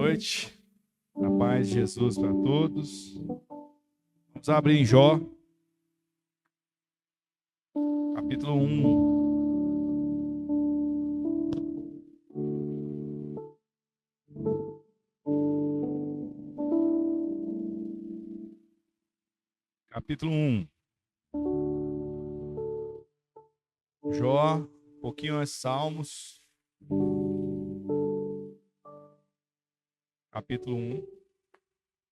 noite. A paz de Jesus para todos. Vamos abrir em Jó, capítulo 1. Capítulo 1. Jó, um pouquinho antes de Salmos. Capítulo 1.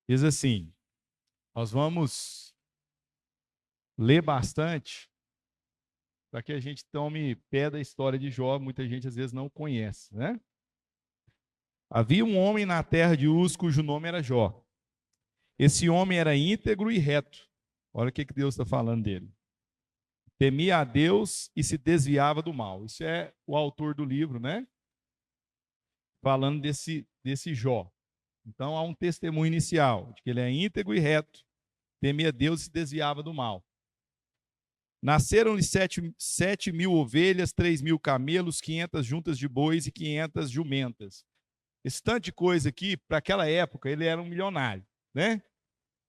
Diz assim: nós vamos ler bastante para que a gente tome pé da história de Jó. Muita gente às vezes não conhece, né? Havia um homem na terra de Uz cujo nome era Jó. Esse homem era íntegro e reto. Olha o que Deus está falando dele. Temia a Deus e se desviava do mal. Isso é o autor do livro, né? Falando desse Jó. Então há um testemunho inicial de que ele é íntegro e reto, temia Deus e se desviava do mal. Nasceram-lhe 7.000 ovelhas, 3.000 camelos, 500 juntas de bois e 500 jumentas. Esse tanto de coisa aqui, para aquela época, ele era um milionário, né?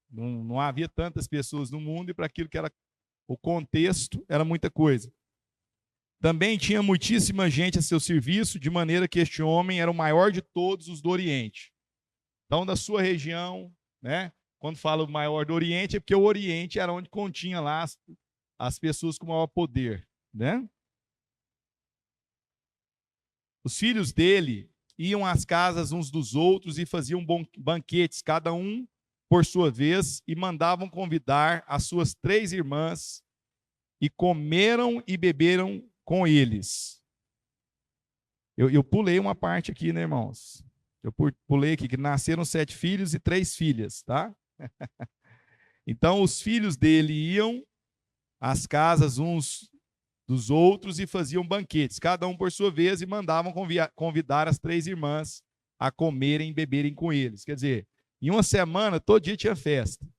Não havia tantas pessoas no mundo e para aquilo que era o contexto, era muita coisa. Também tinha muitíssima gente a seu serviço, de maneira que este homem era o maior de todos os do Oriente. Então, da sua região, né? Quando fala o maior do Oriente, é porque o Oriente era onde continha lá as pessoas com maior poder, né? Os filhos dele iam às casas uns dos outros e faziam banquetes, cada um por sua vez, e mandavam convidar as suas 3 irmãs, e comeram e beberam com eles. Eu pulei uma parte aqui, né, irmãos? Eu pulei aqui, que nasceram 7 filhos e 3 filhas, tá? Então, os filhos dele iam às casas uns dos outros e faziam banquetes, cada um por sua vez, e mandavam convidar as 3 irmãs a comerem e beberem com eles. Quer dizer, em uma semana, todo dia tinha festa.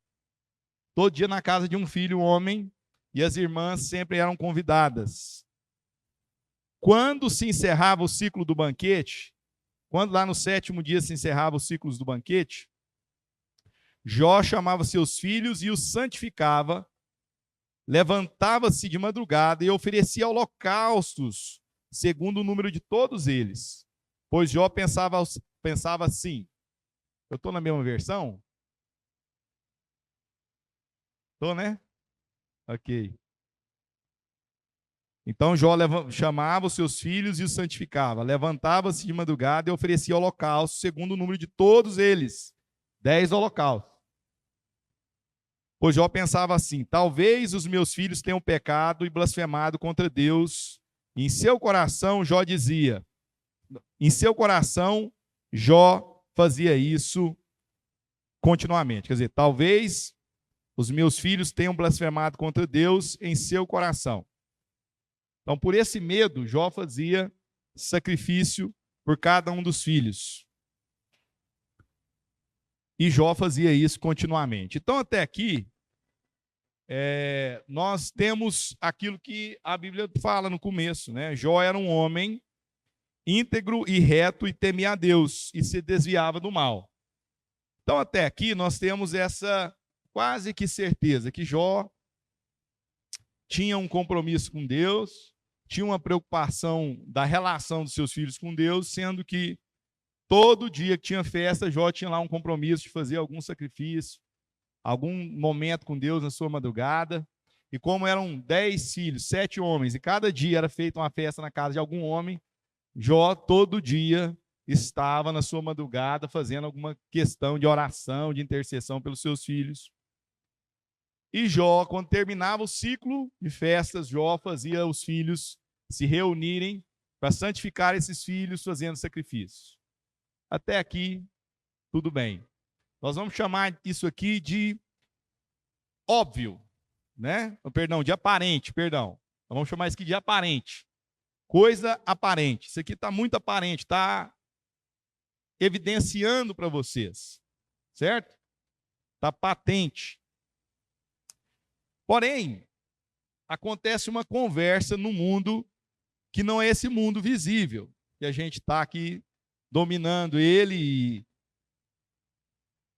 Todo dia na casa de um filho homem, e as irmãs sempre eram convidadas. Quando se encerrava o ciclo do banquete, quando lá no 7º dia se encerrava os ciclos do banquete, Jó chamava seus filhos e os santificava, levantava-se de madrugada e oferecia holocaustos, segundo o número de todos eles. Pois Jó pensava assim. Eu estou na mesma versão? Estou, né? Ok. Então Jó chamava os seus filhos e os santificava. Levantava-se de madrugada e oferecia holocaustos, segundo o número de todos eles. 10 holocaustos. Pois Jó pensava assim: talvez os meus filhos tenham pecado e blasfemado contra Deus. E em seu coração, Jó dizia, em seu coração, Jó fazia isso continuamente. Quer dizer, talvez os meus filhos tenham blasfemado contra Deus em seu coração. Então, por esse medo, Jó fazia sacrifício por cada um dos filhos. E Jó fazia isso continuamente. Então, até aqui, nós temos aquilo que a Bíblia fala no começo, né? Jó era um homem íntegro e reto e temia a Deus e se desviava do mal. Então, até aqui, nós temos essa quase que certeza que Jó tinha um compromisso com Deus, tinha uma preocupação da relação dos seus filhos com Deus, sendo que todo dia que tinha festa, Jó tinha lá um compromisso de fazer algum sacrifício, algum momento com Deus na sua madrugada. E como eram 10 filhos, 7 homens, e cada dia era feita uma festa na casa de algum homem, Jó todo dia estava na sua madrugada fazendo alguma questão de oração, de intercessão pelos seus filhos. E Jó, quando terminava o ciclo de festas, Jó fazia os filhos se reunirem para santificar esses filhos fazendo sacrifícios. Até aqui, tudo bem. Nós vamos chamar isso aqui de óbvio, né? Perdão, de aparente, perdão. Nós vamos chamar isso aqui de aparente. Coisa aparente. Isso aqui está muito aparente, está evidenciando para vocês, certo? Está patente. Porém, acontece uma conversa no mundo que não é esse mundo visível, que a gente está aqui dominando ele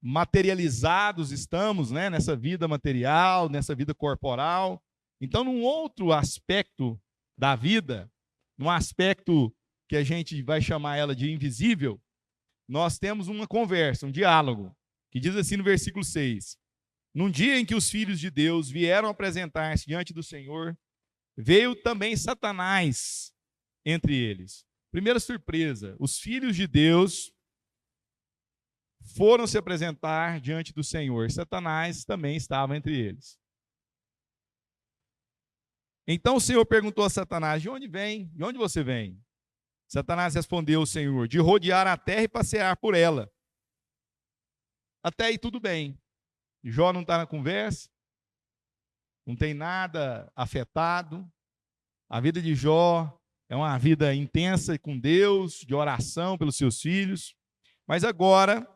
materializados estamos, né, nessa vida material, nessa vida corporal. Então, num outro aspecto da vida, num aspecto que a gente vai chamar ela de invisível, nós temos uma conversa, um diálogo, que diz assim no versículo 6: num dia em que os filhos de Deus vieram apresentar-se diante do Senhor, veio também Satanás entre eles. Primeira surpresa, os filhos de Deus foram se apresentar diante do Senhor. Satanás também estava entre eles. Então o Senhor perguntou a Satanás: de onde vem? De onde você vem? Satanás respondeu ao Senhor: de rodear a terra e passear por ela. Até aí tudo bem. Jó não está na conversa, não tem nada afetado. A vida de Jó é uma vida intensa com Deus, de oração pelos seus filhos. Mas agora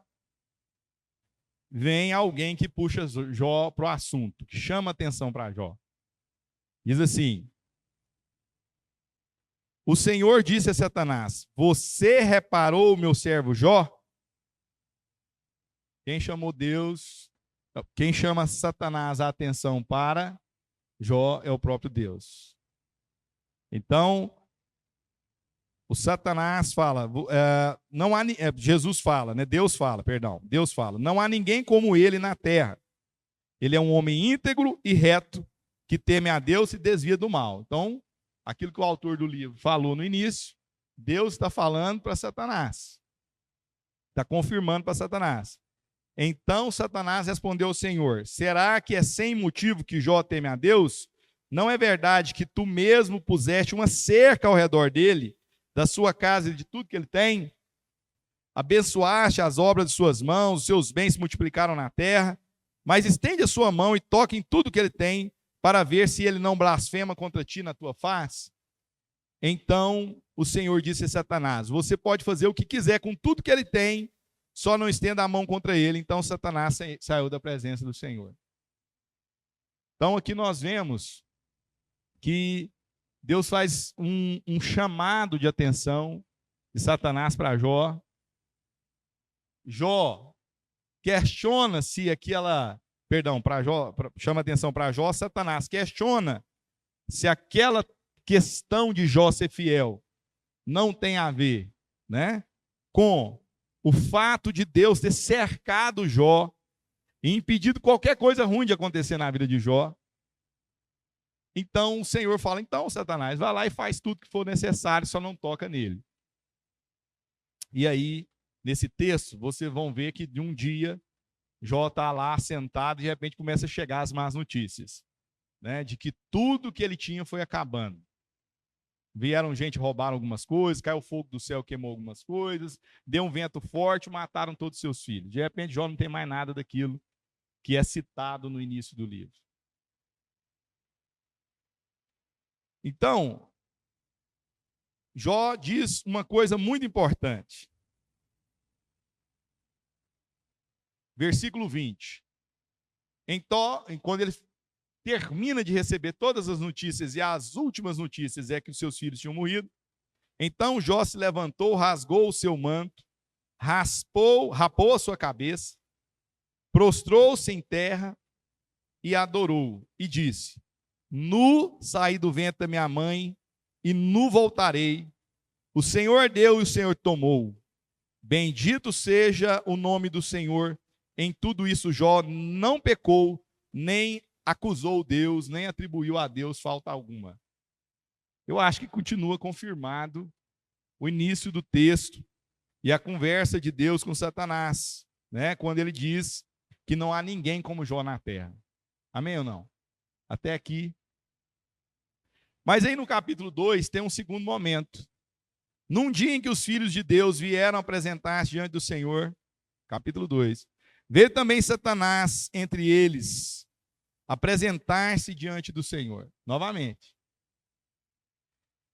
vem alguém que puxa Jó para o assunto, que chama atenção para Jó. Diz assim: o Senhor disse a Satanás: você reparou o meu servo Jó? Quem chamou Deus, quem chama Satanás a atenção para Jó é o próprio Deus. Então, o Satanás fala, não há, Jesus fala, né? Deus fala, não há ninguém como ele na terra. Ele é um homem íntegro e reto, que teme a Deus e desvia do mal. Então, aquilo que o autor do livro falou no início, Deus está falando para Satanás. Está confirmando para Satanás. Então Satanás respondeu ao Senhor: será que é sem motivo que Jó teme a Deus? Não é verdade que tu mesmo puseste uma cerca ao redor dele, da sua casa e de tudo que ele tem? Abençoaste as obras de suas mãos, os seus bens se multiplicaram na terra, mas estende a sua mão e toque em tudo que ele tem, para ver se ele não blasfema contra ti na tua face. Então o Senhor disse a Satanás: você pode fazer o que quiser com tudo que ele tem, só não estenda a mão contra ele. Então Satanás saiu da presença do Senhor. Então aqui nós vemos que Deus faz um chamado de atenção de Satanás para Jó. Jó questiona se aquela, para Jó, chama atenção para Jó. Satanás questiona se aquela questão de Jó ser fiel não tem a ver, né, com o fato de Deus ter cercado Jó e impedido qualquer coisa ruim de acontecer na vida de Jó. Então o Senhor fala: então, Satanás, vai lá e faz tudo que for necessário, só não toca nele. E aí, nesse texto, vocês vão ver que de um dia, Jó está lá sentado e de repente começa a chegar as más notícias, né, de que tudo que ele tinha foi acabando. Vieram gente, roubaram algumas coisas, caiu fogo do céu, queimou algumas coisas, deu um vento forte, mataram todos os seus filhos. De repente, Jó não tem mais nada daquilo que é citado no início do livro. Então, Jó diz uma coisa muito importante. Versículo 20. Então, quando ele termina de receber todas as notícias, e as últimas notícias é que os seus filhos tinham morrido, então Jó se levantou, rasgou o seu manto, rapou a sua cabeça, prostrou-se em terra e adorou, e disse: nu saí do ventre da minha mãe, e nu voltarei. O Senhor deu e o Senhor tomou. Bendito seja o nome do Senhor. Em tudo isso Jó não pecou, nem acusou Deus, nem atribuiu a Deus falta alguma. Eu acho que continua confirmado o início do texto e a conversa de Deus com Satanás, né? Quando ele diz que não há ninguém como Jó na terra. Amém ou não? Até aqui. Mas aí no capítulo 2 tem um segundo momento. Num dia em que os filhos de Deus vieram apresentar-se diante do Senhor, capítulo 2, veio também Satanás entre eles, apresentar-se diante do Senhor, novamente.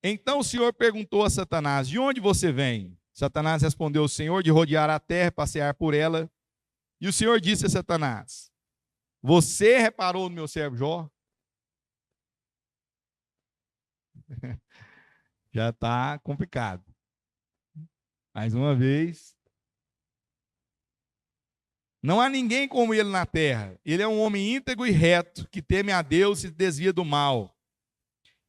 Então o Senhor perguntou a Satanás: de onde você vem? Satanás respondeu ao Senhor: de rodear a terra, passear por ela. E o Senhor disse a Satanás: você reparou no meu servo Jó? Já está complicado. Mais uma vez, Não há ninguém como ele na terra. Ele é um homem íntegro e reto, que teme a Deus e se desvia do mal.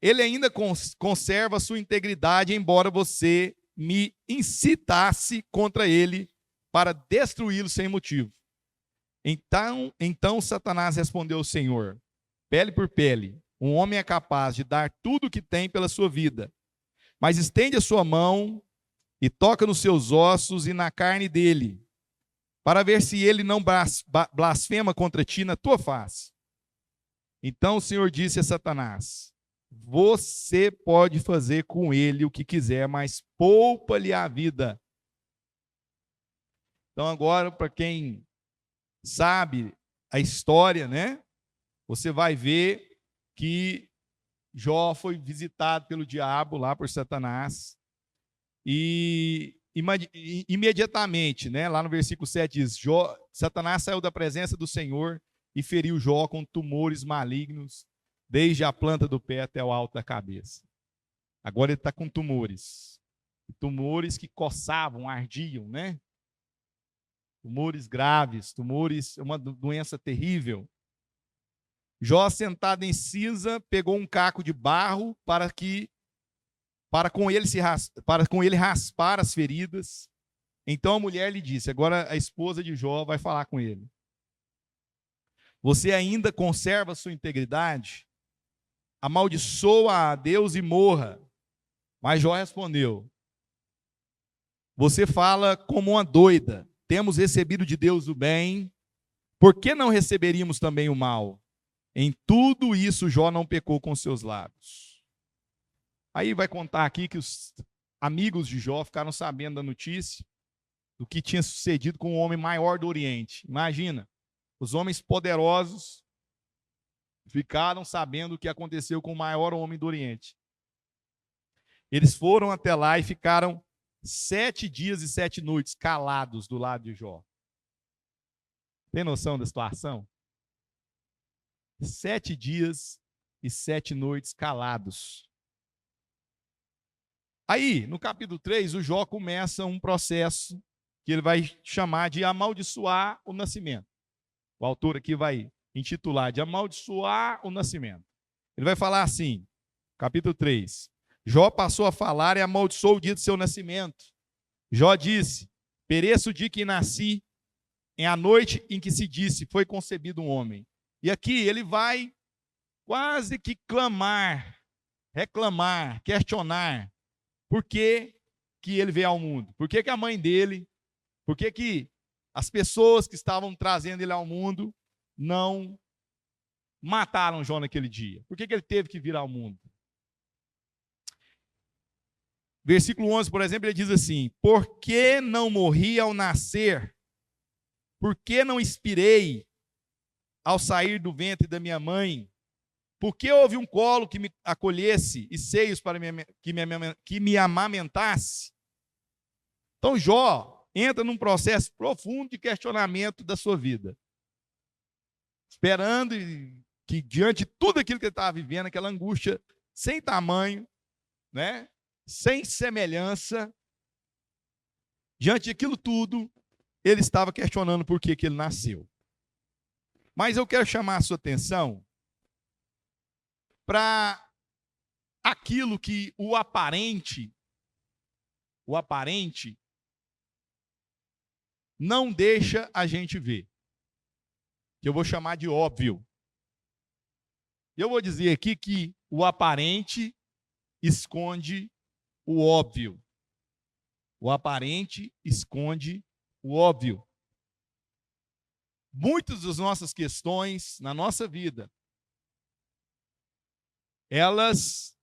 Ele ainda conserva a sua integridade, embora você me incitasse contra ele para destruí-lo sem motivo. Então Satanás respondeu ao Senhor: pele por pele, um homem é capaz de dar tudo o que tem pela sua vida. Mas estende a sua mão e toca nos seus ossos e na carne dele, para ver se ele não blasfema contra ti na tua face. Então o Senhor disse a Satanás: você pode fazer com ele o que quiser, mas poupa-lhe a vida. Então agora, para quem sabe a história, né? Você vai ver que Jó foi visitado pelo diabo lá por Satanás e imediatamente, né? Lá no versículo 7 diz: Satanás saiu da presença do Senhor e feriu Jó com tumores malignos, desde a planta do pé até o alto da cabeça. Agora ele está com tumores que coçavam, ardiam, né? Tumores graves, tumores, uma doença terrível. Jó, sentado em cinza, pegou um caco de barro para com ele raspar as feridas. Então a mulher lhe disse, agora a esposa de Jó vai falar com ele: você ainda conserva a sua integridade? Amaldiçoa a Deus e morra. Mas Jó respondeu: você fala como uma doida. Temos recebido de Deus o bem, por que não receberíamos também o mal? Em tudo isso Jó não pecou com seus lábios. Aí vai contar aqui que os amigos de Jó ficaram sabendo da notícia do que tinha sucedido com o homem maior do Oriente. Imagina, os homens poderosos ficaram sabendo o que aconteceu com o maior homem do Oriente. Eles foram até lá e ficaram 7 dias e 7 noites calados do lado de Jó. Tem noção da situação? 7 dias e 7 noites calados. Aí, no capítulo 3, o Jó começa um processo que ele vai chamar de amaldiçoar o nascimento. O autor aqui vai intitular de amaldiçoar o nascimento. Ele vai falar assim, capítulo 3. Jó passou a falar e amaldiçoou o dia do seu nascimento. Jó disse: pereça o dia que nasci, em a noite em que se disse, foi concebido um homem. E aqui ele vai quase que clamar, reclamar, questionar por que ele veio ao mundo. Por que a mãe dele, por que as pessoas que estavam trazendo ele ao mundo não mataram Jó naquele dia? Por que ele teve que vir ao mundo? Versículo 11, por exemplo, ele diz assim: por que não morri ao nascer? Por que não expirei ao sair do ventre da minha mãe? Por que houve um colo que me acolhesse e seios para que me amamentasse? Então Jó entra num processo profundo de questionamento da sua vida, esperando que diante de tudo aquilo que ele estava vivendo, aquela angústia sem tamanho, né? Sem semelhança, diante daquilo tudo, ele estava questionando por que ele nasceu. Mas eu quero chamar a sua atenção para aquilo que o aparente não deixa a gente ver, que eu vou chamar de óbvio. Eu vou dizer aqui que o aparente esconde o óbvio. O aparente esconde o óbvio. Muitas das nossas questões na nossa vida, elas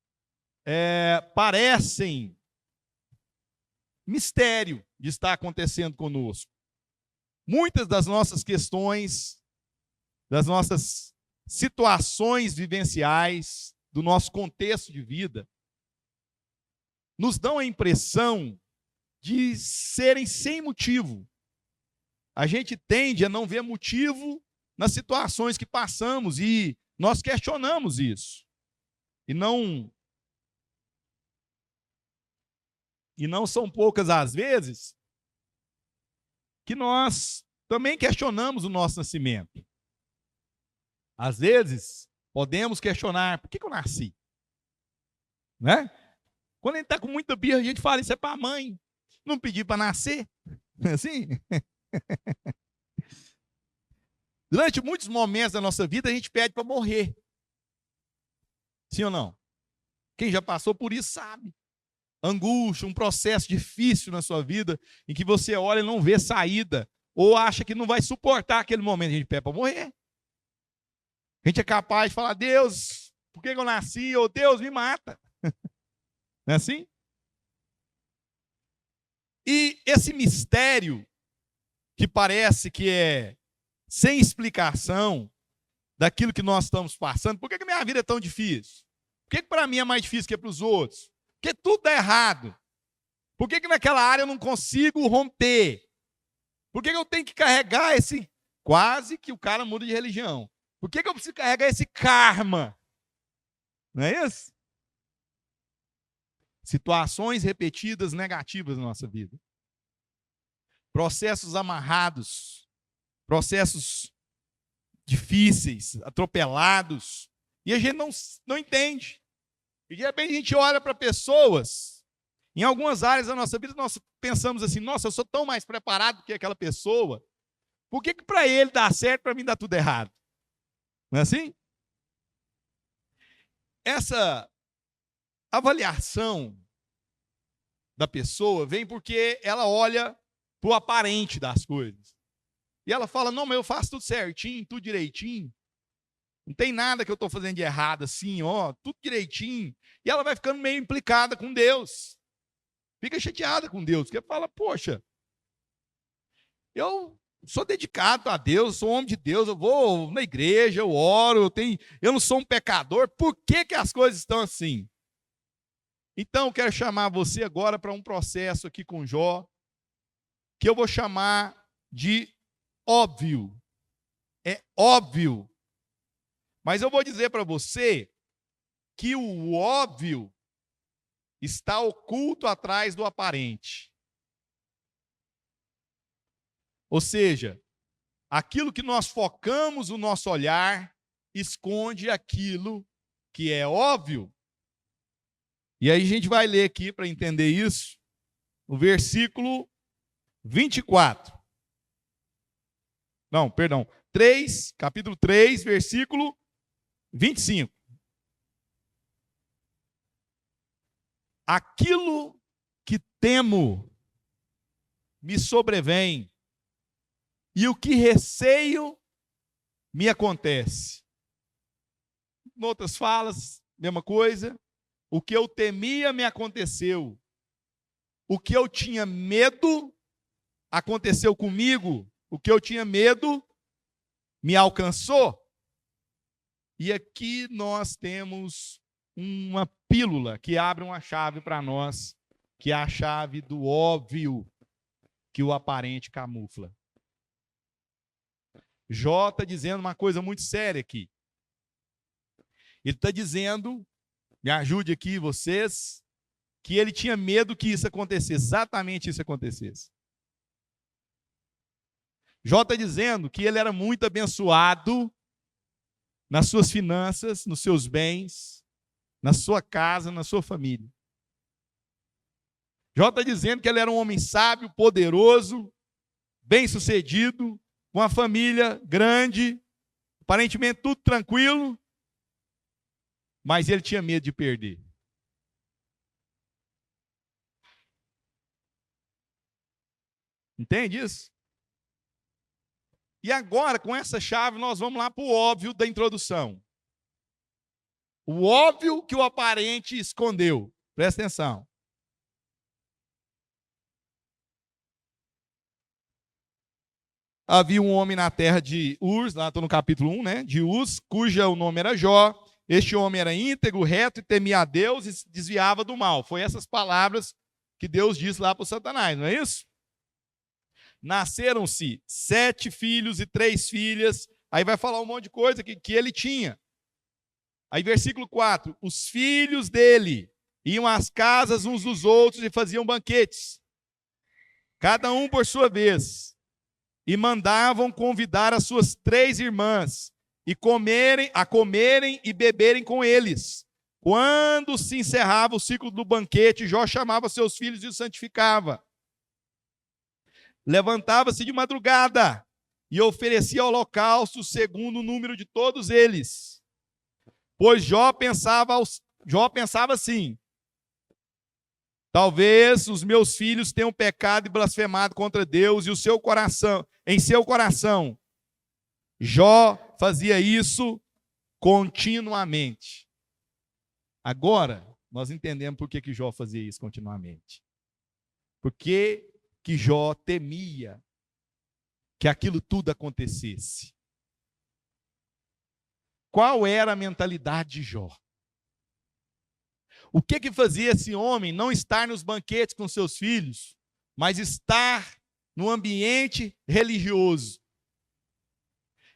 parecem mistério de estar acontecendo conosco. Muitas das nossas questões, das nossas situações vivenciais, do nosso contexto de vida, nos dão a impressão de serem sem motivo. A gente tende a não ver motivo nas situações que passamos e nós questionamos isso. E não são poucas as vezes que nós também questionamos o nosso nascimento. Às vezes, podemos questionar, por que eu nasci? Né? Quando a gente está com muita birra, a gente fala, isso é para a mãe. Não pedi para nascer. Não é assim? Durante muitos momentos da nossa vida, a gente pede para morrer. Sim ou não? Quem já passou por isso sabe. Angústia, um processo difícil na sua vida, em que você olha e não vê saída, ou acha que não vai suportar aquele momento, a gente pede para morrer. A gente é capaz de falar, Deus, por que eu nasci? Ou Deus, me mata. Não é assim? E esse mistério, que parece que é sem explicação daquilo que nós estamos passando, por que a minha vida é tão difícil? Por que para mim é mais difícil que para os outros? Porque tudo dá errado. Por que naquela área eu não consigo romper? Por que eu tenho que carregar esse... Quase que o cara muda de religião. Por que eu preciso carregar esse karma? Não é isso? Situações repetidas negativas na nossa vida. Processos amarrados. Processos difíceis, atropelados. E a gente não entende. E de repente a gente olha para pessoas, em algumas áreas da nossa vida, nós pensamos assim, nossa, eu sou tão mais preparado que aquela pessoa, por que para ele dá certo, para mim dá tudo errado? Não é assim? Essa avaliação da pessoa vem porque ela olha para o aparente das coisas. E ela fala, não, mas eu faço tudo certinho, tudo direitinho. Não tem nada que eu estou fazendo de errado assim, ó, tudo direitinho. E ela vai ficando meio implicada com Deus. Fica chateada com Deus, porque fala, poxa, eu sou dedicado a Deus, sou homem de Deus, eu vou na igreja, eu oro, eu não sou um pecador, por que as coisas estão assim? Então, eu quero chamar você agora para um processo aqui com Jó, que eu vou chamar de óbvio. É óbvio. Mas eu vou dizer para você que o óbvio está oculto atrás do aparente. Ou seja, aquilo que nós focamos o nosso olhar esconde aquilo que é óbvio. E aí a gente vai ler aqui para entender isso, o versículo 24. Não, perdão, 3, capítulo 3, versículo 25. Aquilo que temo me sobrevém, e o que receio me acontece. Em outras falas, mesma coisa. O que eu temia me aconteceu. O que eu tinha medo aconteceu comigo. O que eu tinha medo me alcançou. E aqui nós temos uma pílula que abre uma chave para nós, que é a chave do óbvio que o aparente camufla. Jó está dizendo uma coisa muito séria aqui. Ele está dizendo, me ajude aqui vocês, que ele tinha medo que isso acontecesse, exatamente isso acontecesse. Jó está dizendo que ele era muito abençoado nas suas finanças, nos seus bens, na sua casa, na sua família. Jó está dizendo que ele era um homem sábio, poderoso, bem-sucedido, com uma família grande, aparentemente tudo tranquilo, mas ele tinha medo de perder. Entende isso? E agora, com essa chave, nós vamos lá para o óbvio da introdução. O óbvio que o aparente escondeu. Presta atenção. Havia um homem na terra de Uz, lá estou no capítulo 1, né? De Uz, cuja o nome era Jó. Este homem era íntegro, reto e temia a Deus e se desviava do mal. Foi essas palavras que Deus disse lá para o Satanás, não é isso? Nasceram-se 7 filhos e 3 filhas. Aí vai falar um monte de coisa que ele tinha. Aí versículo 4. Os filhos dele iam às casas uns dos outros e faziam banquetes. Cada um por sua vez. e mandavam convidar as suas 3 irmãs a comerem e beberem com eles. Quando se encerrava o ciclo do banquete, Jó chamava seus filhos e os santificava. Levantava-se de madrugada e oferecia holocausto segundo o número de todos eles. Pois Jó pensava assim: talvez os meus filhos tenham pecado e blasfemado contra Deus, e em seu coração, Jó fazia isso continuamente. Agora, nós entendemos por que Jó fazia isso continuamente. Porque que Jó temia que aquilo tudo acontecesse. Qual era a mentalidade de Jó? O que fazia esse homem não estar nos banquetes com seus filhos, mas estar no ambiente religioso?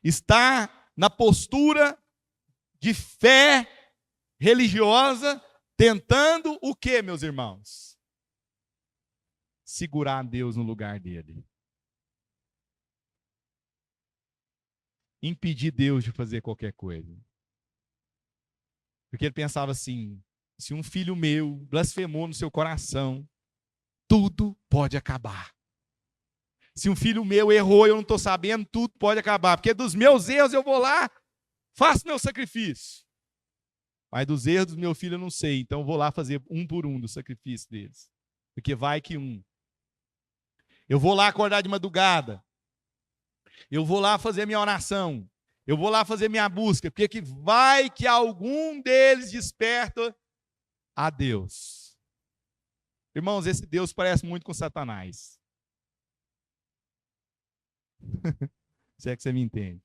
Estar na postura de fé religiosa, tentando o quê, meus irmãos? Segurar Deus no lugar dele. Impedir Deus de fazer qualquer coisa. Porque ele pensava assim: se um filho meu blasfemou no seu coração, tudo pode acabar. Se um filho meu errou e eu não estou sabendo, tudo pode acabar. Porque dos meus erros eu vou lá, faço meu sacrifício. Mas dos erros do meu filho eu não sei, então eu vou lá fazer um por um do sacrifício deles. Porque vai que um. Eu vou lá acordar de madrugada. Eu vou lá fazer minha oração. Eu vou lá fazer minha busca. Porque vai que algum deles desperta a Deus. Irmãos, esse Deus parece muito com Satanás. Se é que você me entende.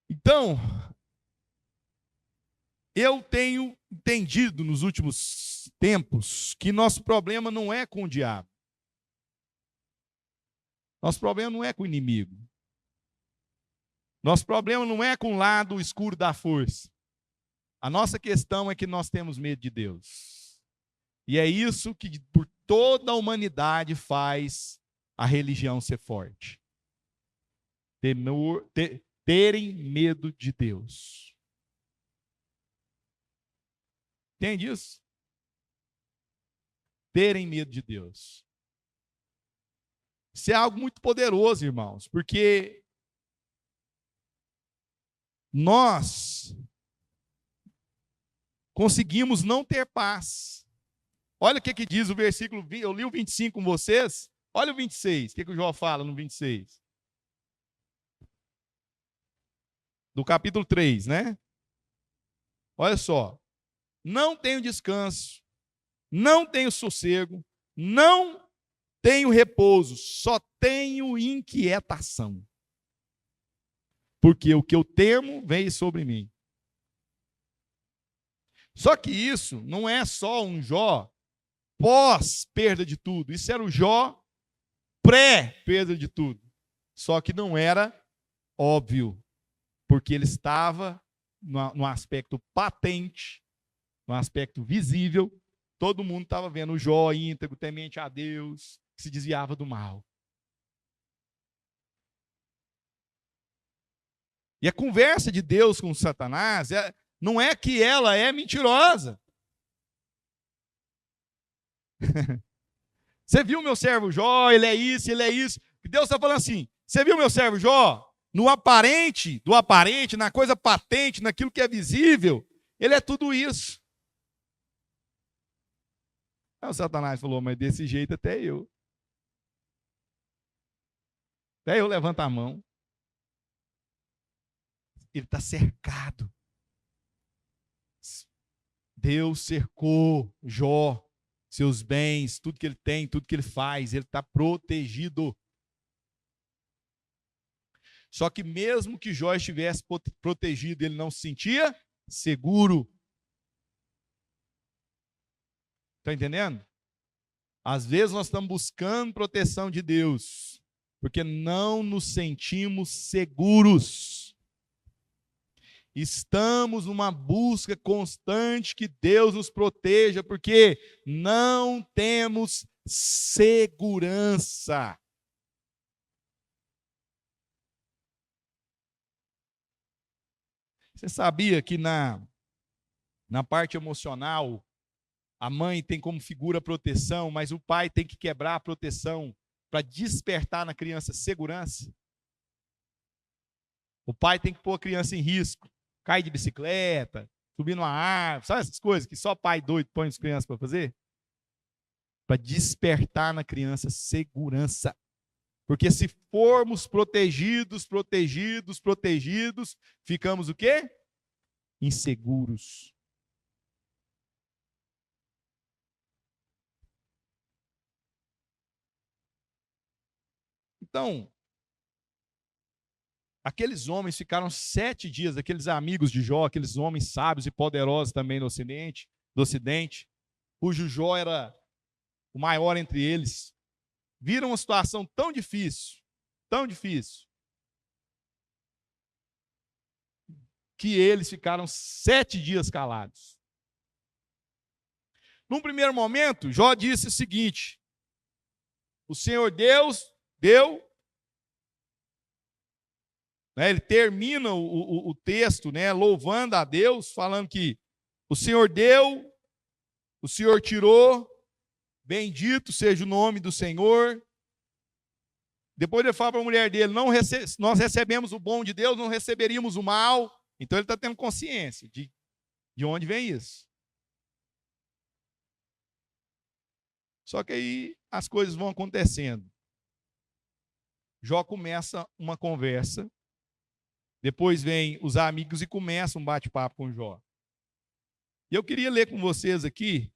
Então, eu tenho entendido nos últimos tempos que nosso problema não é com o diabo. Nosso problema não é com o inimigo. Nosso problema não é com o lado escuro da força. A nossa questão é que nós temos medo de Deus. E é isso que por toda a humanidade faz a religião ser forte. Terem medo de Deus. Entende isso? Terem medo de Deus. Isso é algo muito poderoso, irmãos, porque nós conseguimos não ter paz. Olha o que diz o versículo, eu li o 25 com vocês, olha o 26, o que o João fala no 26. Do capítulo 3, né? Olha só. Não tenho descanso, não tenho sossego, não tenho repouso, só tenho inquietação. Porque o que eu temo vem sobre mim. Só que isso não é só um Jó pós perda de tudo. Isso era o Jó pré perda de tudo. Só que não era óbvio. Porque ele estava no aspecto patente, no aspecto visível. Todo mundo estava vendo o Jó íntegro, temente a Deus, que se desviava do mal. E a conversa de Deus com Satanás não é que ela é mentirosa. Você viu meu servo Jó, ele é isso, ele é isso. E Deus está falando assim, você viu meu servo Jó? No aparente, do aparente, na coisa patente, naquilo que é visível, ele é tudo isso. Aí o Satanás falou, mas desse jeito até eu levanto a mão. Ele está cercado. Deus cercou Jó, seus bens, tudo que ele tem, tudo que ele faz, ele está protegido. Só que mesmo que Jó estivesse protegido, ele não se sentia seguro. Está entendendo? Às vezes nós estamos buscando proteção de Deus, porque não nos sentimos seguros. Estamos numa busca constante que Deus nos proteja, porque não temos segurança. Você sabia que na parte emocional, a mãe tem como figura a proteção, mas o pai tem que quebrar a proteção para despertar na criança segurança? O pai tem que pôr a criança em risco. Cai de bicicleta, subir numa árvore, sabe essas coisas que só pai doido põe as crianças para fazer? Para despertar na criança segurança. Porque se formos protegidos, ficamos o quê? Inseguros. Então, aqueles homens ficaram 7 dias, aqueles amigos de Jó, aqueles homens sábios e poderosos também do Ocidente, cujo Jó era o maior entre eles, viram uma situação tão difícil, que eles ficaram 7 dias calados. Num primeiro momento, Jó disse o seguinte: o Senhor Deus deu, né, ele termina o texto, né, louvando a Deus, falando que o Senhor deu, o Senhor tirou, bendito seja o nome do Senhor. Depois ele fala para a mulher dele: nós recebemos o bom de Deus, não receberíamos o mal. Então ele está tendo consciência de onde vem isso. Só que aí as coisas vão acontecendo. Jó começa uma conversa, depois vem os amigos e começa um bate-papo com Jó. E eu queria ler com vocês aqui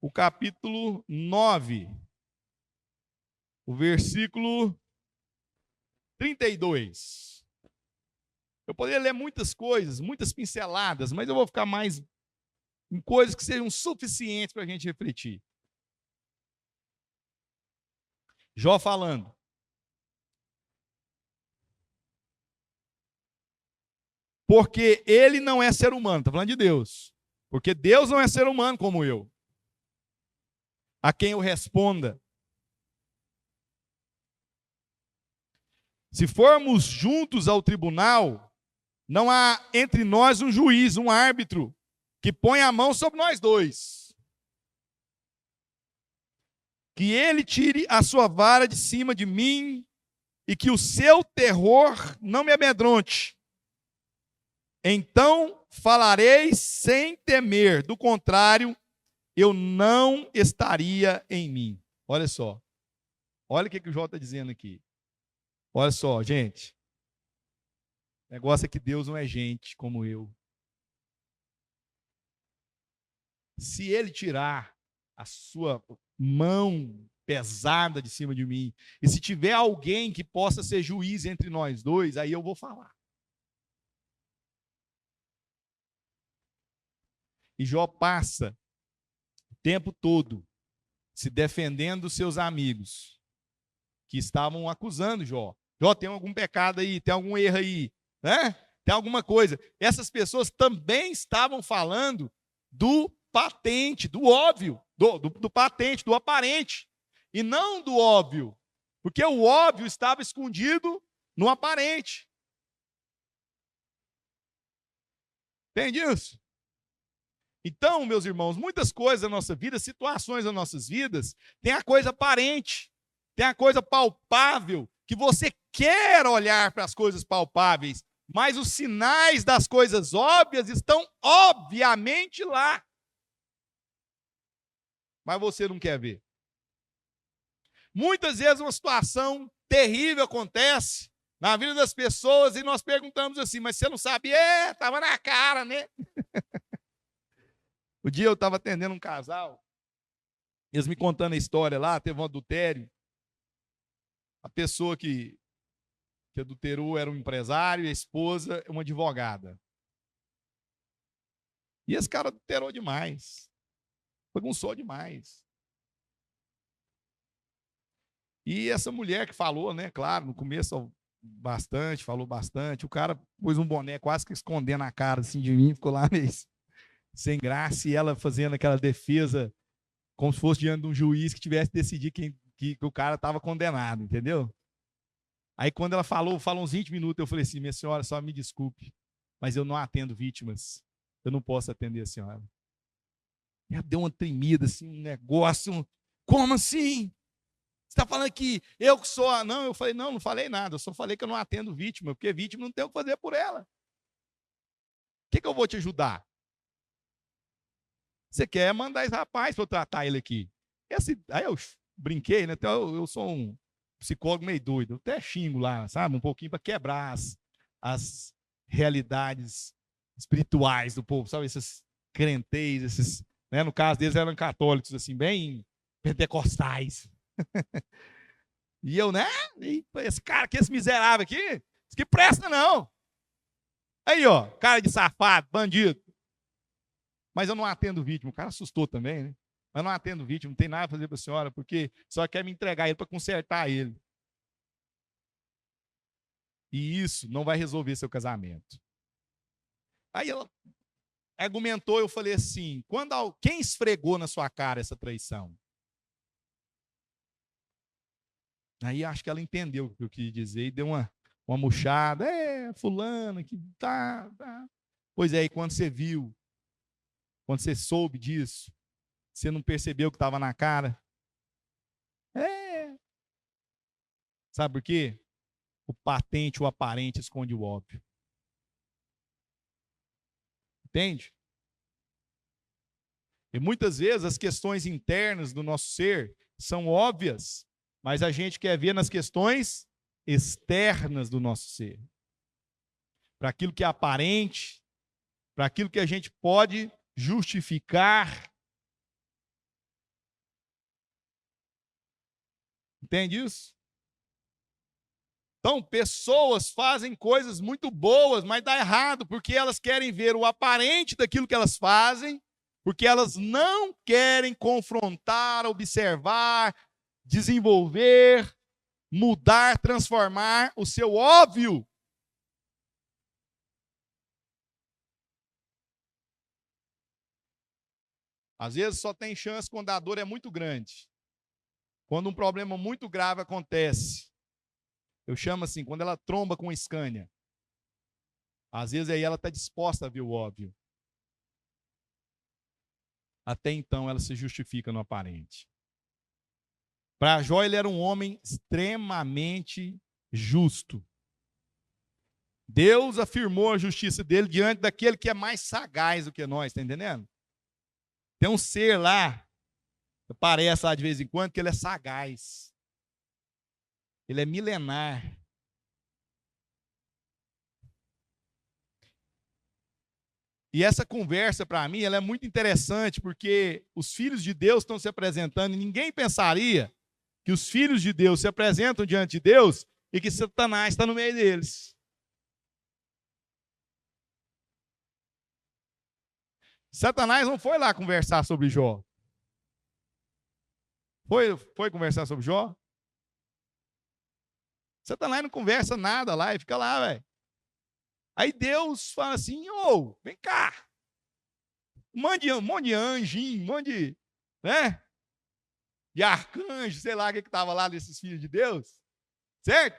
o capítulo 9, o versículo 32. Eu poderia ler muitas coisas, muitas pinceladas, mas eu vou ficar mais em coisas que sejam suficientes para a gente refletir. Jó falando: porque ele não é ser humano, está falando de Deus, porque Deus não é ser humano como eu, a quem eu responda. Se formos juntos ao tribunal, não há entre nós um juiz, um árbitro, que põe a mão sobre nós dois. Que ele tire a sua vara de cima de mim e que o seu terror não me amedronte. Então falarei sem temer, do contrário, eu não estaria em mim. Olha só, olha o que o Jó está dizendo aqui. Olha só, gente, o negócio é que Deus não é gente como eu. Se ele tirar a sua mão pesada de cima de mim, e se tiver alguém que possa ser juiz entre nós dois, aí eu vou falar. E Jó passa o tempo todo se defendendo dos seus amigos, que estavam acusando Jó. Jó, tem algum pecado aí, tem algum erro aí, né? Tem alguma coisa. Essas pessoas também estavam falando do patente, do óbvio, do patente, do aparente, e não do óbvio, porque o óbvio estava escondido no aparente. Entende isso? Então, meus irmãos, muitas coisas da nossa vida, situações das nossas vidas, tem a coisa aparente, tem a coisa palpável, que você quer olhar para as coisas palpáveis, mas os sinais das coisas óbvias estão obviamente lá. Mas você não quer ver. Muitas vezes uma situação terrível acontece na vida das pessoas e nós perguntamos assim: mas você não sabe? Estava na cara, né? O dia eu estava atendendo um casal, eles me contando a história lá, teve um adultério. A pessoa que adulterou era um empresário, e a esposa uma advogada. E esse cara adulterou demais, bagunçou demais. E essa mulher que falou, né, claro, no começo bastante, falou bastante. O cara pôs um boné quase que escondendo a cara assim de mim, ficou lá meio sem graça, e ela fazendo aquela defesa como se fosse diante de um juiz que tivesse decidido que o cara estava condenado, entendeu? Aí quando ela falou uns 20 minutos, eu falei assim, minha senhora, só me desculpe, mas eu não atendo vítimas. Eu não posso atender a senhora. Ela deu uma tremida, assim, um negócio. Como assim? Você está falando que eu que sou a... Não, eu falei, não falei nada. Eu só falei que eu não atendo vítima, porque vítima não tem o que fazer por ela. O que eu vou te ajudar? Você quer mandar esse rapaz para eu tratar ele aqui. Aí eu brinquei, né? Então eu sou um psicólogo meio doido. Eu até xingo lá, sabe? Um pouquinho para quebrar as realidades espirituais do povo, sabe? Esses crentez, esses... Né? No caso deles eram católicos, assim, bem pentecostais. E eu, né? Esse cara aqui, esse miserável aqui, isso que presta não. Aí, ó, cara de safado, bandido. Mas eu não atendo vítima. O cara assustou também, né? Mas não atendo vítima, não tem nada a fazer para a senhora, porque só quer me entregar ele para consertar ele. E isso não vai resolver seu casamento. Aí ela argumentou, eu falei assim, quem esfregou na sua cara essa traição? Aí acho que ela entendeu o que eu quis dizer e deu uma murchada. Fulano, que tá. Pois é, e quando você viu, quando você soube disso, você não percebeu que estava na cara? Sabe por quê? O patente, o aparente esconde o óbvio. Entende? E muitas vezes as questões internas do nosso ser são óbvias, mas a gente quer ver nas questões externas do nosso ser. Para aquilo que é aparente, para aquilo que a gente pode justificar. Entende isso? Então, pessoas fazem coisas muito boas, mas dá errado, porque elas querem ver o aparente daquilo que elas fazem, porque elas não querem confrontar, observar, desenvolver, mudar, transformar o seu óbvio. Às vezes só tem chance quando a dor é muito grande. Quando um problema muito grave acontece. Eu chamo assim, quando ela tromba com a Scania. Às vezes aí ela está disposta a ver o óbvio. Até então ela se justifica no aparente. Para Jó, ele era um homem extremamente justo. Deus afirmou a justiça dele diante daquele que é mais sagaz do que nós, está entendendo? Tem um ser lá, aparece lá de vez em quando, que ele é sagaz. Ele é milenar. E essa conversa, para mim, ela é muito interessante, porque os filhos de Deus estão se apresentando, e ninguém pensaria que os filhos de Deus se apresentam diante de Deus e que Satanás está no meio deles. Satanás não foi lá conversar sobre Jó. Foi conversar sobre Jó? Satanás não conversa nada lá e fica lá, velho. Aí Deus fala assim, vem cá. Um monte de anjinho, um monte de, né? De arcanjo, sei lá o que estava lá desses filhos de Deus. Certo?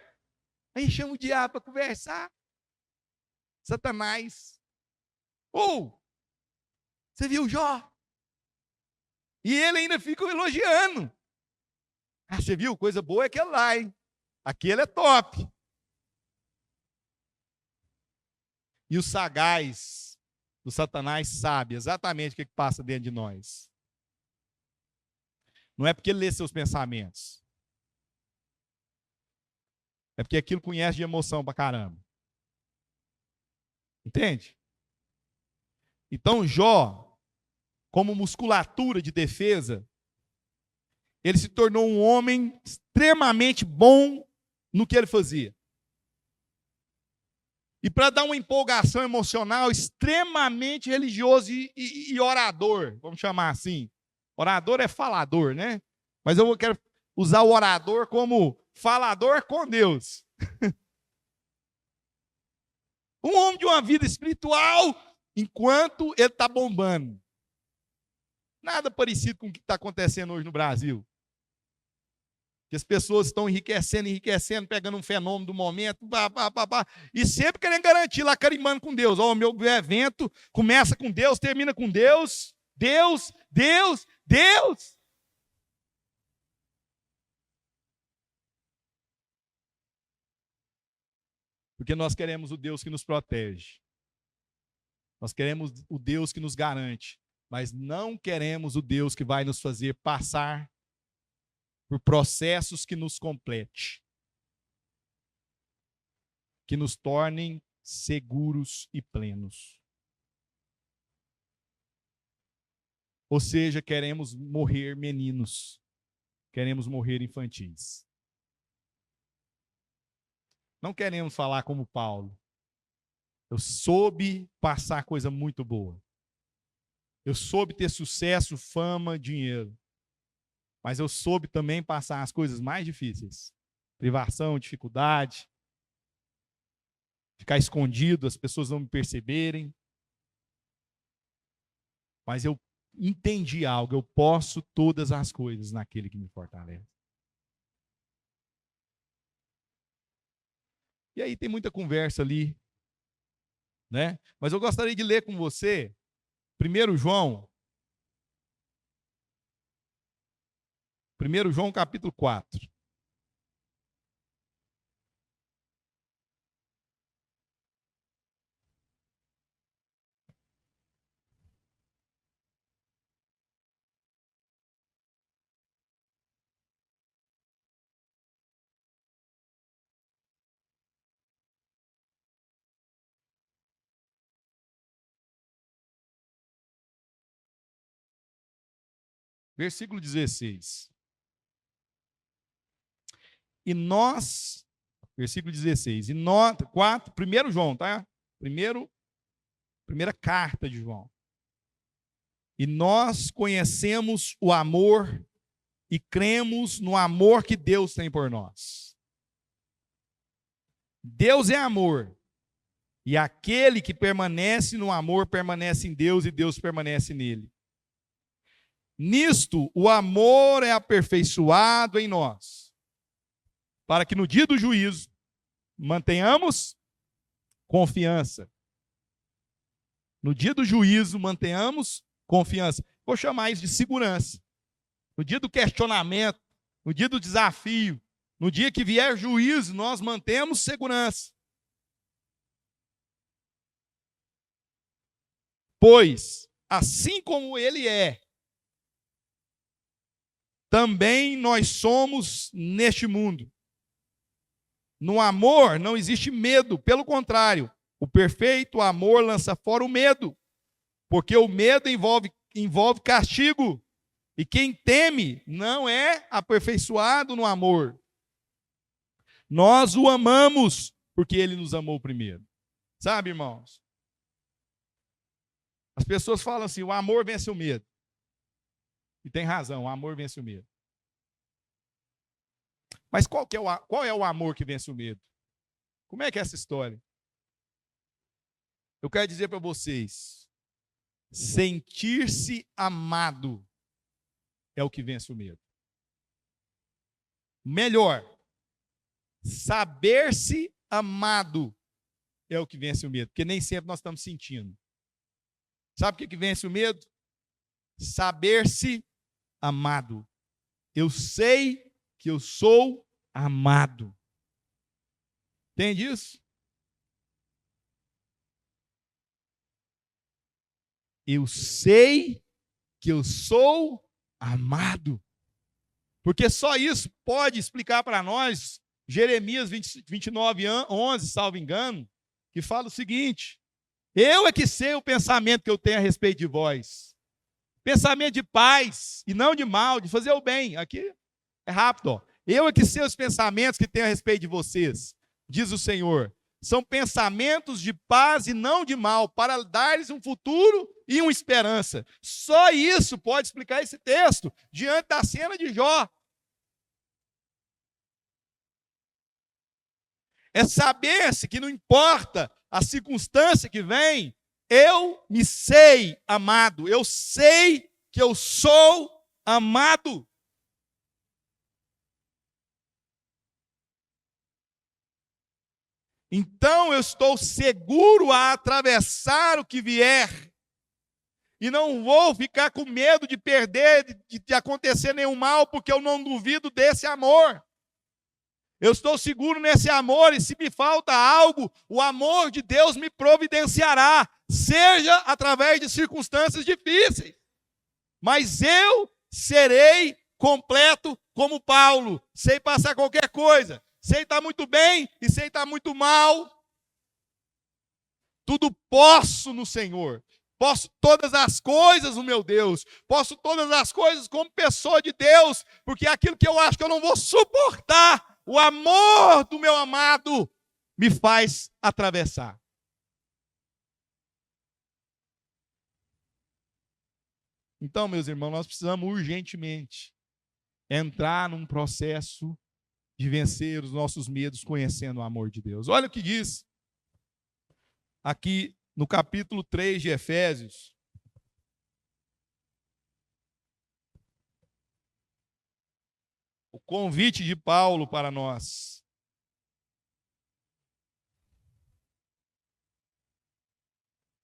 Aí chama o diabo para conversar. Satanás. Você viu Jó? E ele ainda fica elogiando. Você viu? Coisa boa é aquele lá, hein? Aquele é top. E o sagaz do Satanás sabe exatamente o que passa dentro de nós. Não é porque ele lê seus pensamentos. É porque aquilo conhece de emoção pra caramba. Entende? Então, Jó, como musculatura de defesa, ele se tornou um homem extremamente bom no que ele fazia. E para dar uma empolgação emocional, extremamente religioso e orador, vamos chamar assim. Orador é falador, né? Mas eu quero usar o orador como falador com Deus. Um homem de uma vida espiritual enquanto ele está bombando. Nada parecido com o que está acontecendo hoje no Brasil. Que as pessoas estão enriquecendo, pegando um fenômeno do momento, e sempre querendo garantir lá, carimbando com Deus. Ó, o meu evento começa com Deus, termina com Deus. Deus, Deus, Deus. Porque nós queremos o Deus que nos protege. Nós queremos o Deus que nos garante. Mas não queremos o Deus que vai nos fazer passar por processos que nos complete, que nos tornem seguros e plenos. Ou seja, queremos morrer meninos, queremos morrer infantis. Não queremos falar como Paulo. Eu soube passar coisa muito boa. Eu soube ter sucesso, fama, dinheiro. Mas eu soube também passar as coisas mais difíceis. Privação, dificuldade. Ficar escondido, as pessoas não me perceberem. Mas eu entendi algo. Eu posso todas as coisas naquele que me fortalece. E aí tem muita conversa ali, né? Mas eu gostaria de ler com você 1 João capítulo 4. Versículo 16. E nós, versículo 16, e nós, 1 João, tá? Primeira carta de João. E nós conhecemos o amor e cremos no amor que Deus tem por nós. Deus é amor. E aquele que permanece no amor permanece em Deus e Deus permanece nele. Nisto, o amor é aperfeiçoado em nós, para que no dia do juízo mantenhamos confiança. No dia do juízo mantenhamos confiança. Vou chamar isso de segurança. No dia do questionamento, no dia do desafio, no dia que vier juízo, nós mantemos segurança. Pois, assim como ele é, também nós somos neste mundo. No amor não existe medo, pelo contrário, o perfeito amor lança fora o medo, porque o medo envolve castigo, e quem teme não é aperfeiçoado no amor. Nós o amamos, porque ele nos amou primeiro. Sabe, irmãos? As pessoas falam assim, o amor vence o medo. E tem razão, o amor vence o medo. Mas qual é o amor que vence o medo? Como é que é essa história? Eu quero dizer para vocês, sentir-se amado é o que vence o medo. Melhor, saber-se amado é o que vence o medo, porque nem sempre nós estamos sentindo. Sabe o que vence o medo? Saber-se amado. Eu sei que eu sou amado. Entende isso? Eu sei que eu sou amado. Porque só isso pode explicar para nós Jeremias 29, 11, salvo engano, que fala o seguinte: eu é que sei o pensamento que eu tenho a respeito de vós. Pensamento de paz e não de mal, de fazer o bem. Aqui é rápido, ó. Eu é que sei os pensamentos que tenho a respeito de vocês, diz o Senhor. São pensamentos de paz e não de mal, para dar-lhes um futuro e uma esperança. Só isso pode explicar esse texto, diante da cena de Jó. É saber-se que não importa a circunstância que vem, eu me sei amado, eu sei que eu sou amado. Então eu estou seguro a atravessar o que vier. E não vou ficar com medo de perder, de acontecer nenhum mal, porque eu não duvido desse amor. Eu estou seguro nesse amor, e se me falta algo, o amor de Deus me providenciará, seja através de circunstâncias difíceis. Mas eu serei completo como Paulo, sei passar qualquer coisa, sei estar muito bem e sei estar muito mal. Tudo posso no Senhor. Posso todas as coisas no meu Deus. Posso todas as coisas como pessoa de Deus, porque aquilo que eu acho que eu não vou suportar, o amor do meu amado me faz atravessar. Então, meus irmãos, nós precisamos urgentemente entrar num processo de vencer os nossos medos conhecendo o amor de Deus. Olha o que diz aqui no capítulo 3 de Efésios. O convite de Paulo para nós.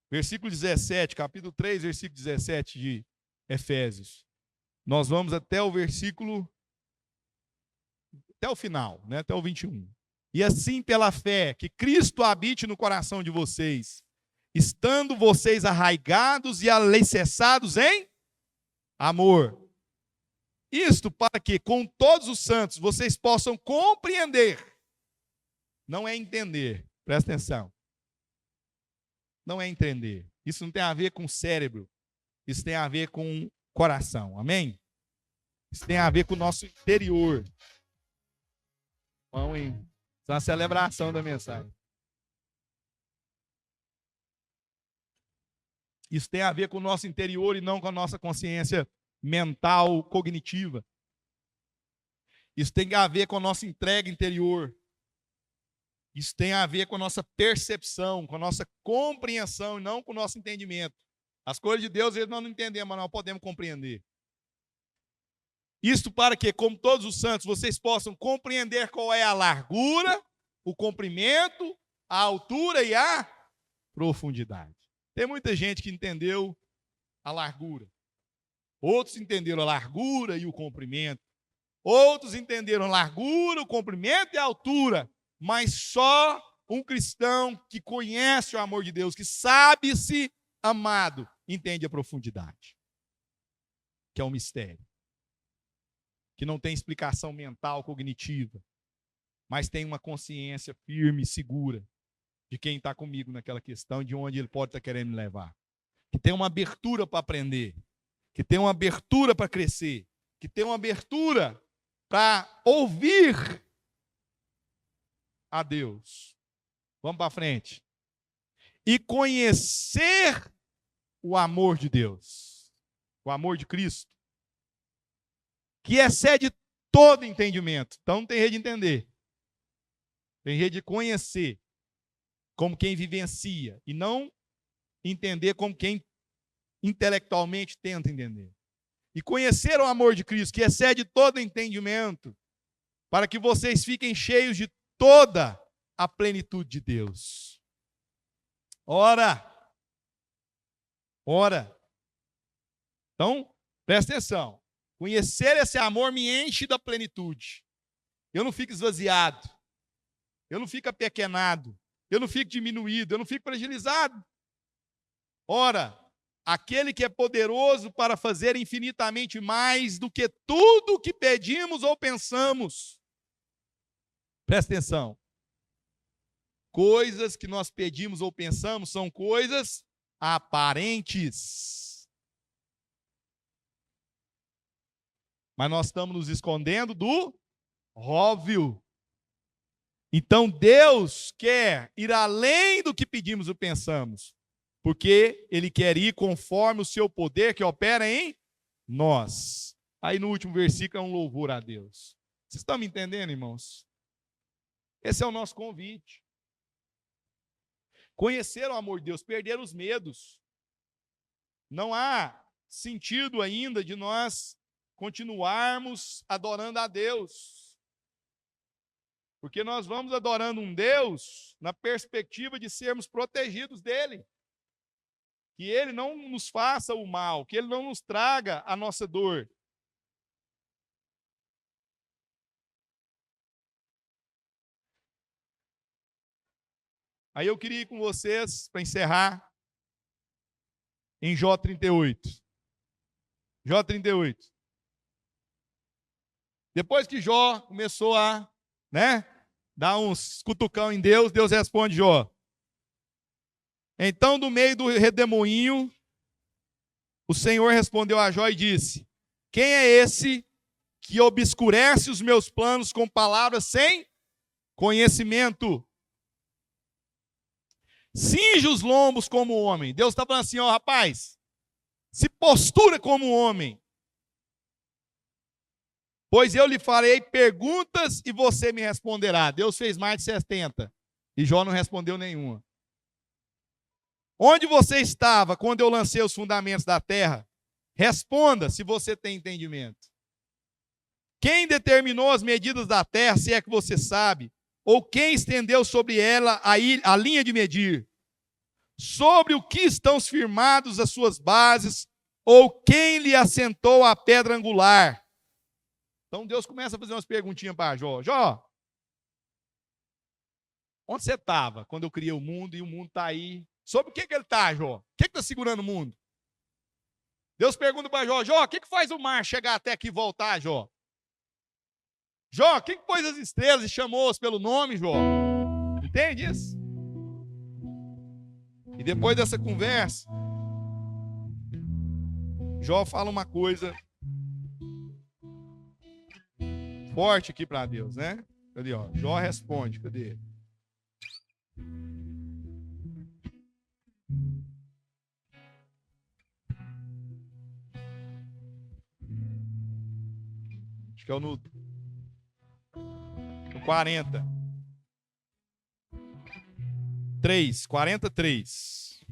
Versículo 17, capítulo 3, versículo 17 de Efésios. Nós vamos até o versículo, até o final, né? Até o 21. E assim pela fé, que Cristo habite no coração de vocês, estando vocês arraigados e alicerçados em amor. Isto para que, com todos os santos, vocês possam compreender. Não é entender, presta atenção. Não é entender. Isso não tem a ver com o cérebro. Isso tem a ver com o coração. Amém? Isso tem a ver com o nosso interior. Vamos em. Isso é uma celebração da mensagem. Isso tem a ver com o nosso interior e não com a nossa consciência mental, cognitiva. Isso tem a ver com a nossa entrega interior. Isso tem a ver com a nossa percepção, com a nossa compreensão e não com o nosso entendimento. As coisas de Deus nós não entendemos, mas nós podemos compreender. Isto para que, como todos os santos, vocês possam compreender qual é a largura, o comprimento, a altura e a profundidade. Tem muita gente que entendeu a largura. Outros entenderam a largura e o comprimento. Outros entenderam a largura, o comprimento e a altura. Mas só um cristão que conhece o amor de Deus, que sabe-se amado, entende a profundidade. Que é um mistério. Que não tem explicação mental, cognitiva. Mas tem uma consciência firme e segura de quem está comigo naquela questão, de onde ele pode estar querendo me levar. Que tem uma abertura para aprender. Que tem uma abertura para crescer. Que tem uma abertura para ouvir a Deus. Vamos para frente. E conhecer o amor de Deus. O amor de Cristo. Que excede todo entendimento. Então não tem jeito de entender. Tem jeito de conhecer. Como quem vivencia. E não entender como quem intelectualmente tenta entender. E conhecer o amor de Cristo, que excede todo entendimento, para que vocês fiquem cheios de toda a plenitude de Deus. Ora. Então, presta atenção. Conhecer esse amor me enche da plenitude. Eu não fico esvaziado. Eu não fico apequenado. Eu não fico diminuído. Eu não fico fragilizado. Ora, aquele que é poderoso para fazer infinitamente mais do que tudo o que pedimos ou pensamos. Presta atenção. Coisas que nós pedimos ou pensamos são coisas aparentes. Mas nós estamos nos escondendo do óbvio. Então Deus quer ir além do que pedimos ou pensamos, porque Ele quer ir conforme o seu poder que opera em nós. Aí no último versículo é um louvor a Deus. Vocês estão me entendendo, irmãos? Esse é o nosso convite. conheceram o amor de Deus, perderam os medos. Não há sentido ainda de nós continuarmos adorando a Deus. Porque nós vamos adorando um Deus na perspectiva de sermos protegidos dele. Que ele não nos faça o mal, que ele não nos traga a nossa dor. Aí eu queria ir com vocês, para encerrar, em Jó 38. Jó 38. Depois que Jó começou a, dar uns cutucão em Deus, Deus responde Jó. Então, do meio do redemoinho, o Senhor respondeu a Jó e disse: quem é esse que obscurece os meus planos com palavras sem conhecimento? Cinge os lombos como homem. Deus está falando assim, rapaz, se postura como homem. Pois eu lhe farei perguntas e você me responderá. Deus fez mais de 70 e Jó não respondeu nenhuma. Onde você estava quando eu lancei os fundamentos da terra? Responda se você tem entendimento. Quem determinou as medidas da terra, se é que você sabe? Ou quem estendeu sobre ela a linha de medir? Sobre o que estão firmados as suas bases? Ou quem lhe assentou a pedra angular? Então Deus começa a fazer umas perguntinhas para Jó. Jó, onde você estava quando eu criei o mundo e o mundo está aí? Sobre o que ele está, Jó? O que está segurando o mundo? Deus pergunta para Jó, Jó, o que faz o mar chegar até aqui e voltar, Jó? Jó, quem pôs as estrelas e chamou-as pelo nome, Jó? Entende isso? E depois dessa conversa, Jó fala uma coisa forte aqui para Deus, né? Cadê, ó? Jó responde, cadê? Acho que é no 40. 43.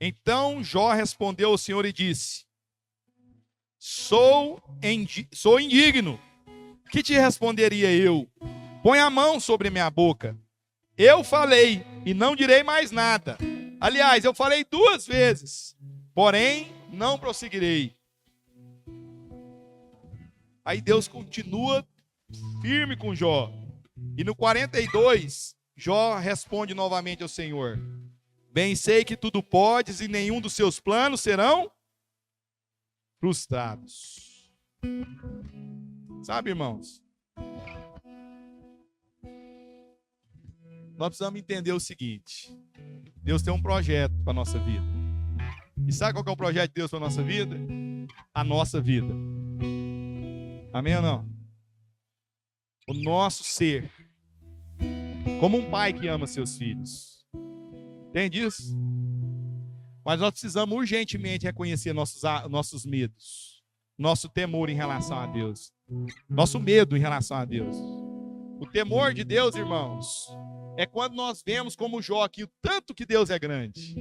Então Jó respondeu ao Senhor e disse: Sou indigno. Que te responderia eu? Põe a mão sobre minha boca. Eu falei e não direi mais nada. Aliás, eu falei 2 vezes, porém não prosseguirei. Aí Deus continua firme com Jó. E no 42, Jó responde novamente ao Senhor: bem sei que tudo podes e nenhum dos seus planos serão frustrados. Sabe, irmãos? Nós precisamos entender o seguinte: Deus tem um projeto para a nossa vida. E sabe qual que é o projeto de Deus para a nossa vida? A nossa vida. Amém ou não? O nosso ser. Como um pai que ama seus filhos. Entende isso? Mas nós precisamos urgentemente reconhecer nossos medos. Nosso temor em relação a Deus. Nosso medo em relação a Deus. O temor de Deus, irmãos, é quando nós vemos como Jó aqui o tanto que Deus é grande.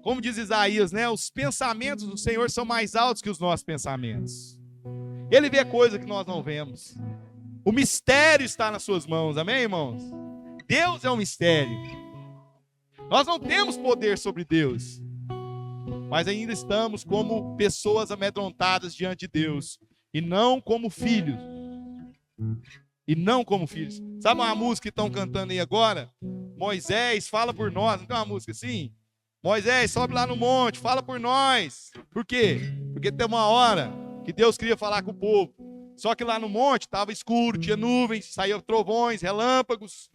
Como diz Isaías, né? Os pensamentos do Senhor são mais altos que os nossos pensamentos. Ele vê coisa que nós não vemos. O mistério está nas suas mãos, amém, irmãos? Deus é um mistério. Nós não temos poder sobre Deus, mas ainda estamos como pessoas amedrontadas diante de Deus, e não como filhos. E não como filhos. Sabe uma música que estão cantando aí agora? Moisés, fala por nós. Não tem uma música assim? Moisés, sobe lá no monte, fala por nós. Por quê? Porque tem uma hora que Deus queria falar com o povo. Só que lá no monte estava escuro, tinha nuvens, saíam trovões, relâmpagos.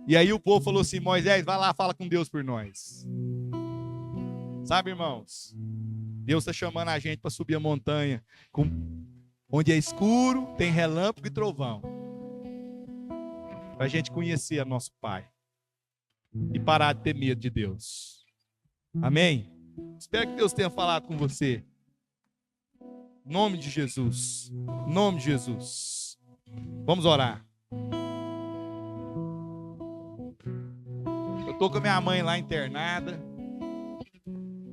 E aí o povo falou assim: Moisés, vai lá, fala com Deus por nós. Sabe, irmãos? Deus está chamando a gente para subir a montanha, onde é escuro, tem relâmpago e trovão. Para a gente conhecer a nosso Pai. E parar de ter medo de Deus. Amém? Espero que Deus tenha falado com você. Em nome de Jesus. Em nome de Jesus. Vamos orar. tô com a minha mãe lá internada.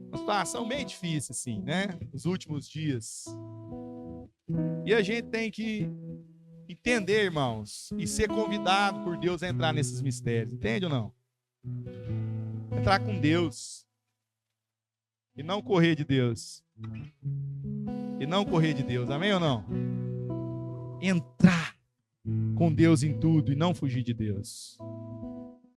Uma situação bem difícil, assim, né? Nos últimos dias. E a gente tem que entender, irmãos, e ser convidado por Deus a entrar nesses mistérios. Entende ou não? Entrar com Deus. E não correr de Deus. E não correr de Deus. Amém ou não? Entrar com Deus em tudo e não fugir de Deus.